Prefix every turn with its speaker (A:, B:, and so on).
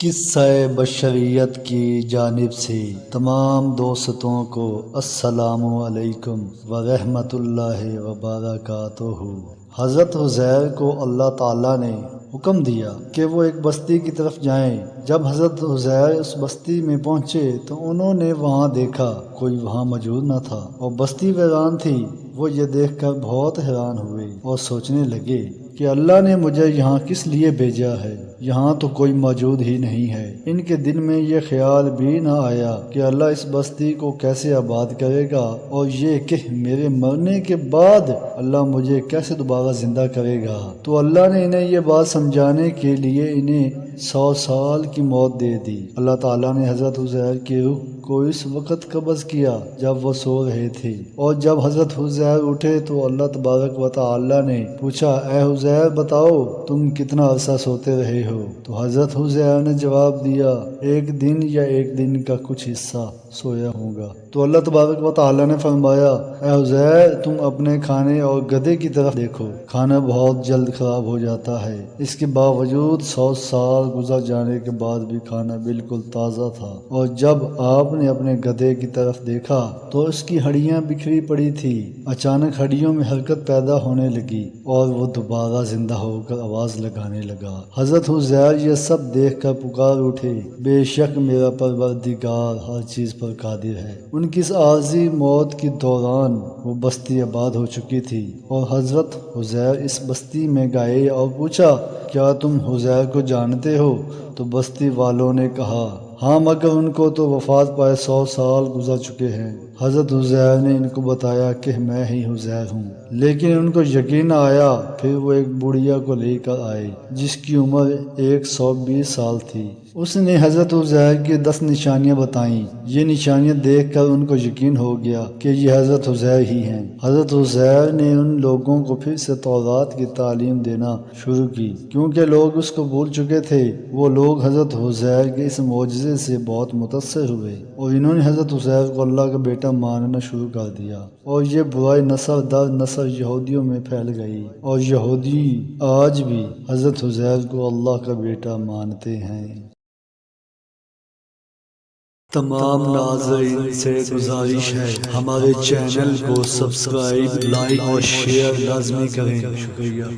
A: قصہ بشریت کی جانب سے تمام دوستوں کو السلام علیکم ورحمۃ اللہ وبرکاتہ۔ حضرت عزیر کو اللہ تعالیٰ نے حکم دیا کہ وہ ایک بستی کی طرف جائیں۔ جب حضرت عزیر اس بستی میں پہنچے تو انہوں نے وہاں دیکھا کوئی وہاں موجود نہ تھا اور بستی ویران تھی۔ وہ یہ دیکھ کر بہت حیران ہوئے اور سوچنے لگے کہ اللہ نے مجھے یہاں کس لیے بھیجا ہے، یہاں تو کوئی موجود ہی نہیں ہے۔ ان کے دل میں یہ خیال بھی نہ آیا کہ اللہ اس بستی کو کیسے آباد کرے گا، اور یہ کہ میرے مرنے کے بعد اللہ مجھے کیسے دوبارہ زندہ کرے گا۔ تو اللہ نے انہیں یہ بات سمجھانے کے لیے انہیں 100 سال کی موت دے دی۔ اللہ تعالیٰ نے حضرت عزیر کی روح کو اس وقت قبض کیا جب وہ سو رہے تھے، اور جب حضرت عزیر اٹھے تو اللہ تبارک و تعالیٰ نے پوچھا، اے عزیر بتاؤ تم کتنا عرصہ سوتے رہے ہو؟ تو حضرت عزیر نے جواب دیا، ایک دن یا ایک دن کا کچھ حصہ سویا ہوں گا۔ تو اللہ تبارک و تعالیٰ نے فرمایا، اے عزیر تم اپنے کھانے اور گدھے کی طرف دیکھو، کھانا بہت جلد خراب ہو جاتا ہے۔ اس کے باوجود 100 سال گزر جانے کے بعد بھی کھانا بالکل تازہ تھا، اور جب آپ نے اپنے گدھے کی طرف دیکھا تو اس کی ہڈیاں بکھری پڑی تھی۔ اچانک ہڈیوں میں حرکت پیدا ہونے لگی اور وہ دوبارہ زندہ ہو کر آواز لگانے لگا۔ حضرت عزیر یہ سب دیکھ کر پکار اٹھے، بے شک میرا پروردگار ہر چیز پر قادر ہے۔ ان کی اس عارضی موت کے دوران وہ بستی آباد ہو چکی تھی، اور حضرت عزیر اس بستی میں گئے اور پوچھا، کیا تم عزیر کو جانتے ہو؟ تو بستی والوں نے کہا، ہاں مگر ان کو تو وفات پائے 100 سال گزر چکے ہیں۔ حضرت عزیر نے ان کو بتایا کہ میں ہی عزیر ہوں، لیکن ان کو یقین نہ آیا۔ پھر وہ ایک بڑھیا کو لے کر آئے جس کی عمر 120 سال تھی۔ اس نے حضرت عزیر کی 10 نشانیاں بتائیں۔ یہ نشانیاں دیکھ کر ان کو یقین ہو گیا کہ یہ حضرت عزیر ہی ہیں۔ حضرت عزیر نے ان لوگوں کو پھر سے تورات کی تعلیم دینا شروع کی، کیونکہ لوگ اس کو بھول چکے تھے۔ وہ لوگ حضرت عزیر کے اس معجزے سے بہت متاثر ہوئے، اور انہوں نے حضرت عزیر کو اللہ کا بیٹا ماننا شروع کر دیا، اور یہ برائی نسل در نسل یہودیوں میں پھیل گئی، اور یہودی آج بھی حضرت عزیر کو اللہ کا بیٹا مانتے ہیں۔ تمام ناظرین سے گزارش ہے ہمارے چینل کو سبسکرائب، لائک اور شیئر لازمی کریں۔ شکریہ۔